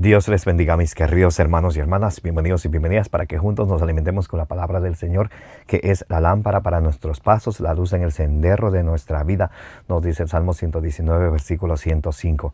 Dios les bendiga, mis queridos hermanos y hermanas. Bienvenidos y bienvenidas para que juntos nos alimentemos con la palabra del Señor, que es la lámpara para nuestros pasos, la luz en el sendero de nuestra vida. Nos dice el Salmo 119, versículo 105.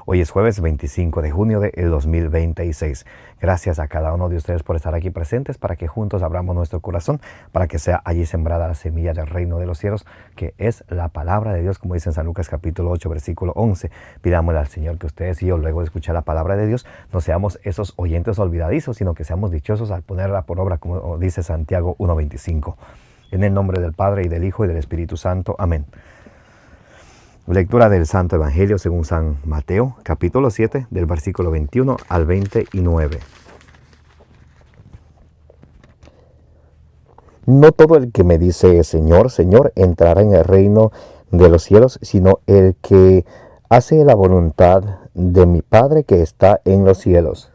Hoy es jueves 25 de junio del 2026. Gracias a cada uno de ustedes por estar aquí presentes para que juntos abramos nuestro corazón, para que sea allí sembrada la semilla del reino de los cielos, que es la palabra de Dios, como dice en San Lucas capítulo 8, versículo 11. Pidámosle al Señor que ustedes y yo, luego de escuchar la palabra de Dios, no seamos esos oyentes olvidadizos, sino que seamos dichosos al ponerla por obra, como dice Santiago 1:25. En el nombre del Padre, y del Hijo, y del Espíritu Santo. Amén. Lectura del Santo Evangelio según San Mateo, capítulo 7, del versículo 21 al 29. No todo el que me dice Señor, Señor, entrará en el reino de los cielos, sino el que hace la voluntad de mi Padre que está en los cielos.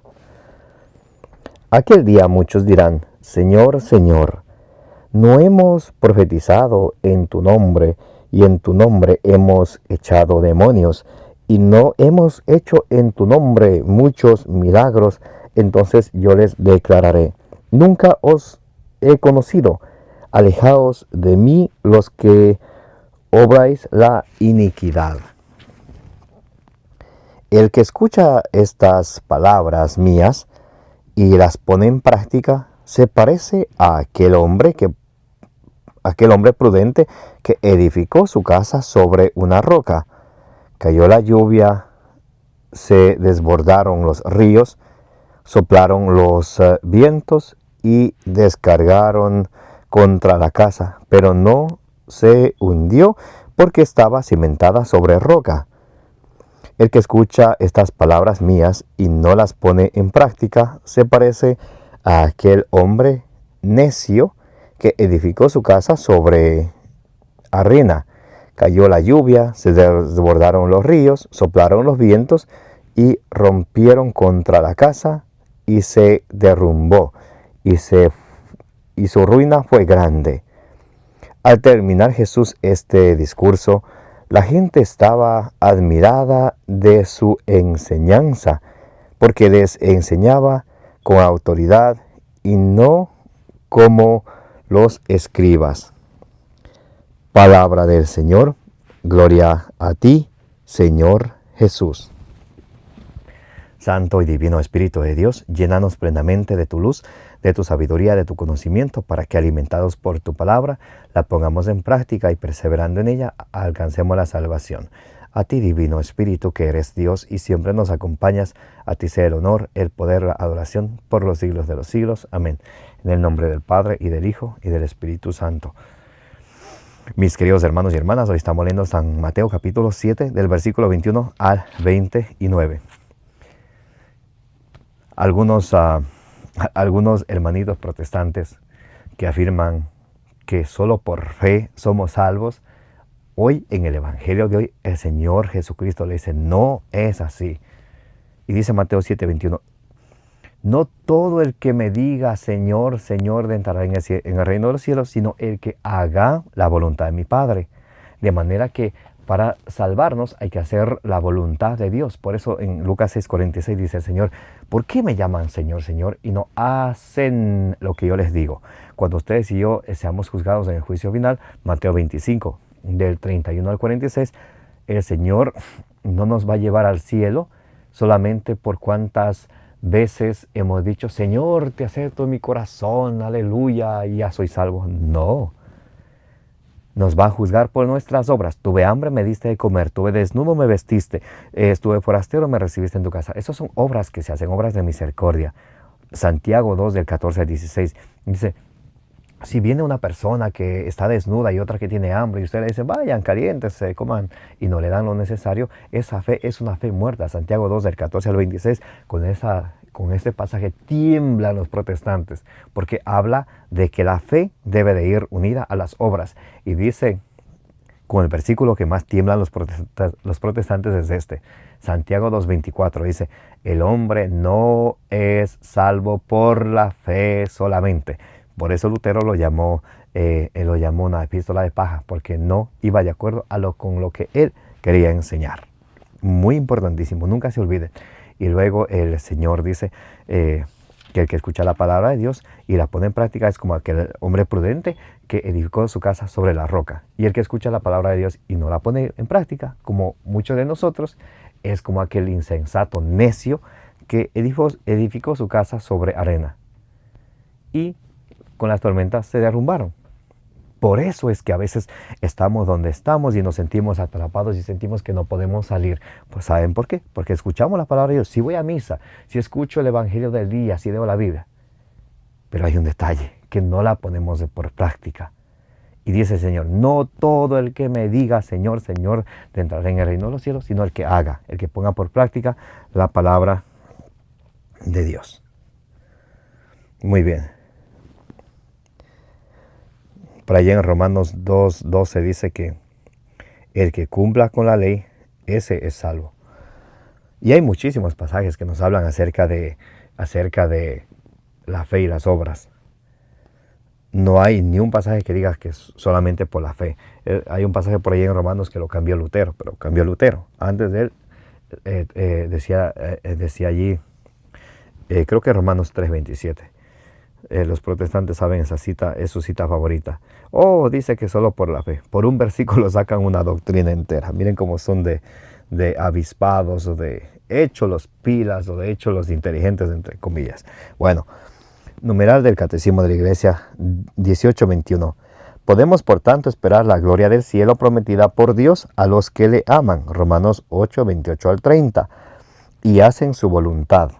Aquel día muchos dirán, Señor, Señor, ¿no hemos profetizado en tu nombre, y en tu nombre hemos echado demonios, y no hemos hecho en tu nombre muchos milagros? Entonces yo les declararé, nunca os he conocido, alejaos de mí los que obráis la iniquidad. El que escucha estas palabras mías y las pone en práctica, se parece a aquel hombre prudente que edificó su casa sobre una roca. Cayó la lluvia, se desbordaron los ríos, soplaron los vientos y descargaron contra la casa, pero no se hundió porque estaba cimentada sobre roca. El que escucha estas palabras mías y no las pone en práctica, se parece a aquel hombre necio que edificó su casa sobre arena. Cayó la lluvia, se desbordaron los ríos, soplaron los vientos y rompieron contra la casa y se derrumbó, y su ruina fue grande. Al terminar Jesús este discurso, la gente estaba admirada de su enseñanza, porque les enseñaba con autoridad y no como los escribas. Palabra del Señor. Gloria a ti, Señor Jesús. Santo y divino Espíritu de Dios, llénanos plenamente de tu luz, de tu sabiduría, de tu conocimiento, para que, alimentados por tu palabra, la pongamos en práctica y, perseverando en ella, alcancemos la salvación. A ti, divino Espíritu, que eres Dios y siempre nos acompañas, a ti sea el honor, el poder, la adoración, por los siglos de los siglos. Amén. En el nombre del Padre, y del Hijo, y del Espíritu Santo. Mis queridos hermanos y hermanas, hoy estamos leyendo San Mateo capítulo 7, del versículo 21 al 29. Algunos hermanitos protestantes que afirman que solo por fe somos salvos, hoy en el Evangelio de hoy el Señor Jesucristo le dice, no es así. Y dice Mateo 7:21, no todo el que me diga Señor, Señor entrará en el reino de los cielos, sino el que haga la voluntad de mi Padre. De manera que para salvarnos hay que hacer la voluntad de Dios. Por eso en Lucas 6:46 dice el Señor, ¿por qué me llaman Señor, Señor y no hacen lo que yo les digo? Cuando ustedes y yo seamos juzgados en el juicio final, Mateo 25, del 31 al 46, el Señor no nos va a llevar al cielo solamente por cuantas veces hemos dicho, Señor, te acepto en mi corazón, aleluya, y ya soy salvo. No. Nos va a juzgar por nuestras obras. Tuve hambre, me diste de comer. Tuve desnudo, me vestiste. Estuve forastero, me recibiste en tu casa. Esas son obras que se hacen, obras de misericordia. Santiago 2, del 14 al 16, dice, si viene una persona que está desnuda y otra que tiene hambre y usted le dice, vayan, caliéntense, coman, y no le dan lo necesario, esa fe es una fe muerta. Santiago 2, del 14 al 26, con este pasaje tiemblan los protestantes, porque habla de que la fe debe de ir unida a las obras. Y dice, con el versículo que más tiemblan los protestantes es este, Santiago 2:24, dice, el hombre no es salvo por la fe solamente. Por eso Lutero lo llamó una epístola de paja, porque no iba de acuerdo con lo que él quería enseñar. Muy importantísimo, nunca se olvide. Y luego el Señor dice que el que escucha la palabra de Dios y la pone en práctica es como aquel hombre prudente que edificó su casa sobre la roca. Y el que escucha la palabra de Dios y no la pone en práctica, como muchos de nosotros, es como aquel insensato necio que edificó su casa sobre arena. Y con las tormentas se derrumbaron. Por eso es que a veces estamos donde estamos y nos sentimos atrapados y sentimos que no podemos salir. Pues ¿saben por qué? Porque escuchamos la palabra de Dios. Si voy a misa, si escucho el Evangelio del día, si leo la Biblia. Pero hay un detalle, que no la ponemos por práctica. Y dice el Señor, no todo el que me diga Señor, Señor, entrará en el reino de los cielos, sino el que haga, el que ponga por práctica la palabra de Dios. Muy bien. Por allá en Romanos 2:12 dice que el que cumpla con la ley, ese es salvo. Y hay muchísimos pasajes que nos hablan acerca de la fe y las obras. No hay ni un pasaje que diga que es solamente por la fe. Hay un pasaje por ahí en Romanos que lo cambió Lutero, pero cambió Lutero. Antes de él decía allí, creo que Romanos 3:27. Los protestantes saben esa cita, es su cita favorita. Dice que solo por la fe. Por un versículo sacan una doctrina entera. Miren cómo son de avispados o de hechos los pilas o de hechos los inteligentes, entre comillas. Bueno, numeral del Catecismo de la Iglesia 18:21. Podemos por tanto esperar la gloria del cielo prometida por Dios a los que le aman. Romanos 8:28 al 30. Y hacen su voluntad.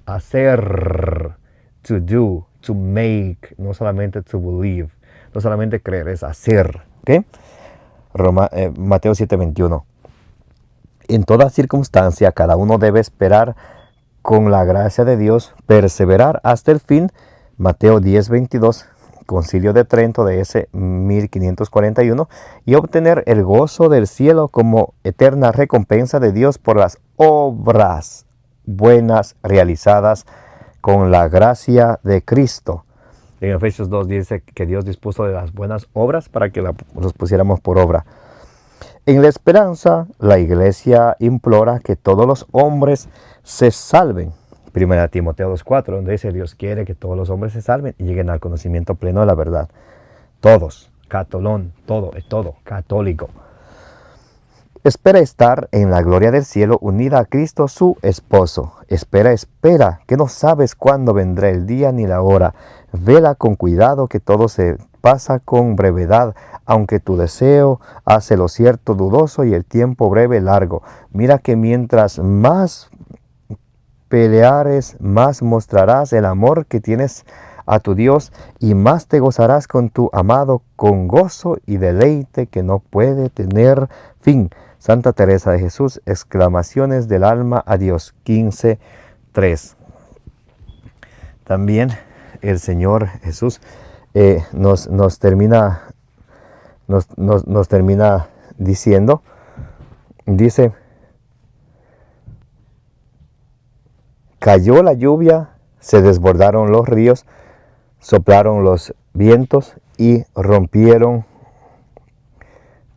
Hacer, to do, to make, no solamente to believe, no solamente creer, es hacer. ¿Okay? Mateo 7:21. En toda circunstancia, cada uno debe esperar con la gracia de Dios, perseverar hasta el fin. Mateo 10:22, Concilio de Trento de ese 1541, y obtener el gozo del cielo como eterna recompensa de Dios por las obras buenas realizadas con la gracia de Cristo. En Efesios 2 dice que Dios dispuso de las buenas obras para que los pusiéramos por obra. En la esperanza, la Iglesia implora que todos los hombres se salven. 1 Timoteo 2:4, donde dice Dios quiere que todos los hombres se salven y lleguen al conocimiento pleno de la verdad. Todos, catolón, todo, católico. Espera estar en la gloria del cielo unida a Cristo su esposo. Espera, que no sabes cuándo vendrá el día ni la hora. Vela con cuidado que todo se pasa con brevedad, aunque tu deseo hace lo cierto dudoso y el tiempo breve largo. Mira que mientras más peleares, más mostrarás el amor que tienes a tu Dios y más te gozarás con tu amado con gozo y deleite que no puede tener fin. Santa Teresa de Jesús, exclamaciones del alma a Dios, 15:3. También el Señor Jesús nos termina diciendo, dice, cayó la lluvia, se desbordaron los ríos, soplaron los vientos y rompieron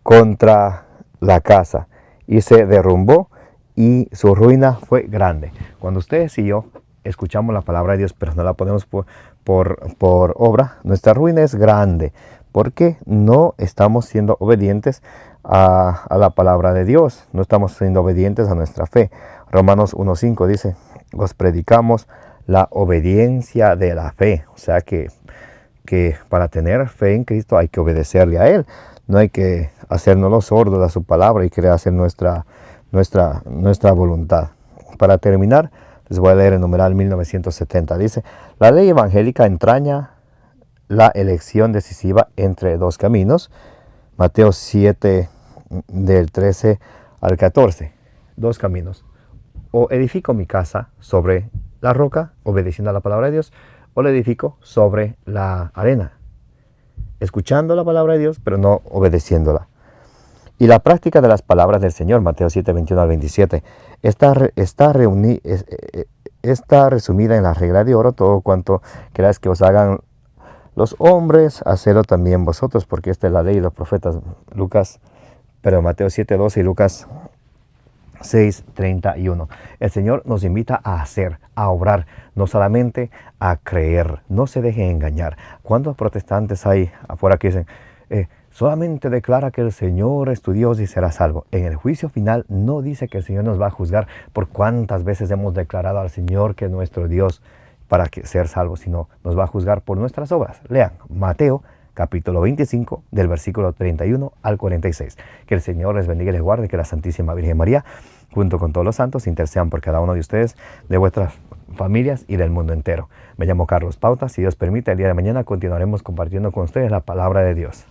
contra la casa y se derrumbó y su ruina fue grande. Cuando ustedes y yo escuchamos la palabra de Dios pero no la ponemos por obra, nuestra ruina es grande porque no estamos siendo obedientes a la palabra de Dios, no estamos siendo obedientes a nuestra fe. Romanos 1:5 dice, os predicamos la obediencia de la fe, o sea que para tener fe en Cristo hay que obedecerle a Él. No hay que hacernos los sordos a su palabra y querer hacer nuestra voluntad. Para terminar, les voy a leer el numeral 1970. Dice, la ley evangélica entraña la elección decisiva entre dos caminos. Mateo 7, del 13 al 14. Dos caminos. O edifico mi casa sobre la roca, obedeciendo a la palabra de Dios, o la edifico sobre la arena, escuchando la palabra de Dios, pero no obedeciéndola. Y la práctica de las palabras del Señor, Mateo 7, 21 al 27, está resumida en la regla de oro: todo cuanto queráis que os hagan los hombres, hacedlo también vosotros, porque esta es la ley de los profetas. Mateo 7, 12 y Lucas 6:31. El Señor nos invita a hacer, a obrar, no solamente a creer. No se dejen engañar. ¿Cuántos protestantes hay afuera que dicen, solamente declara que el Señor es tu Dios y serás salvo? En el juicio final no dice que el Señor nos va a juzgar por cuántas veces hemos declarado al Señor que es nuestro Dios para ser salvos, sino nos va a juzgar por nuestras obras. Lean Mateo capítulo 25, del versículo 31 al 46. Que el Señor les bendiga y les guarde, que la Santísima Virgen María, junto con todos los santos, intercedan por cada uno de ustedes, de vuestras familias y del mundo entero. Me llamo Carlos Pauta. Si Dios permite, el día de mañana continuaremos compartiendo con ustedes la palabra de Dios.